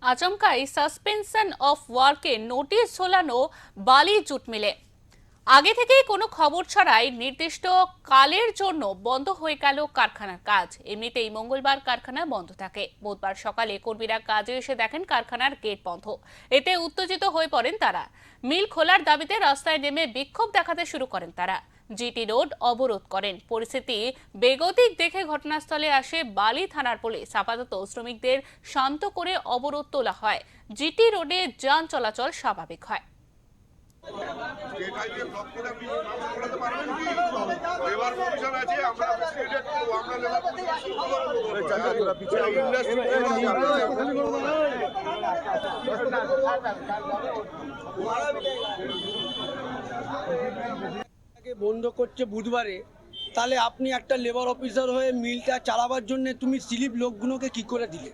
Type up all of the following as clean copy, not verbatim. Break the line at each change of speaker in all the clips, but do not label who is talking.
আচমকাই suspension of ওয়ার্কে notice ঝোলানো বালি জুট মিলে। আগে থেকেই কোনো খবর ছাড়াই নির্দিষ্ট কালের জন্য বন্ধ হয়ে গেল কারখানার কাজ। এমনিতেই মঙ্গলবার কারখানা বন্ধ থাকে। বুধবার সকালে কর্মীরা কাজে এসে দেখেন কারখানার গেট বন্ধ। এতে উত্তেজিত হয়ে পড়েন তারা। মিল খোলার দাবিতে রাস্তায় নেমে বিক্ষোভ দেখাতে শুরু করেন তারা। জিটি রোড অবরোধ করেন। পরিস্থিতি বেগতিক দেখে ঘটনাস্থলে আসে বালি থানার পুলিশ। আপাতত শ্রমিকদের শান্ত করে অবরোধ তোলা হয়। জিটি রোডে যান চলাচল স্বাভাবিক হয়।
বন্ধ করছে বুধবারে, তাহলে আপনি একটা লেবার অফিসার হয়ে মিলটা চালাবার জন্য তুমি স্লিপ লোকগুলোকে কি করে দিলে?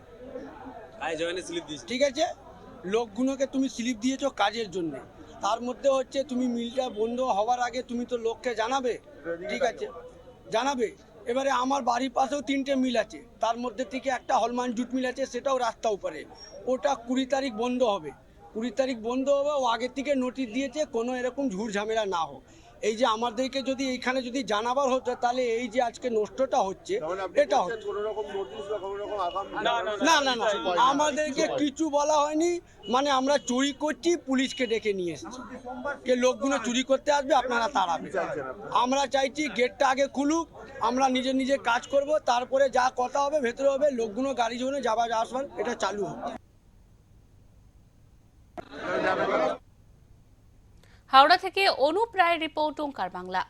ঠিক আছে, লোকগুলোকে তুমি স্লিপ দিয়েছো কাজের জন্য, তার মধ্যে হচ্ছে তুমি মিলটা বন্ধ হওয়ার আগে তুমি তো লোককে জানাবে। ঠিক আছে, জানাবে। এবারে আমার বাড়ির পাশেও 3টে মিল আছে, তার মধ্যে থেকে একটা হলমান জুট মিল আছে, সেটাও রাস্তা উপরে। ওটা 20 তারিখ বন্ধ হবে। 20 তারিখ বন্ধ হবে, ও আগের থেকে নোটিশ দিয়েছে কোনো এরকম ঝুট ঝামেলা না হোক। এই যে আমাদেরকে যদি এইখানে যদি জানাবার হতো, তাহলে এই যে আজকে নষ্টটা হচ্ছে এটা হতো না। না না, আমাদেরকে কিছু বলা হয়নি। মানে আমরা চুরি করছি, পুলিশকে ডেকে নিয়ে এসেছি, যে লোকগুলো চুরি করতে আসবে, আপনারা তাড়াবে। আমরা চাইছি গেটটা আগে খুলুক, আমরা নিজে নিজে কাজ করব, তারপরে যা কথা হবে ভেতরে হবে। লোকগুলো গাড়ি জন্য যাবার আসবার এটা চালু হবে।
হাওড়া থেকে অনুপ রায়ের রিপোর্ট, ওঙ্কার বাংলা।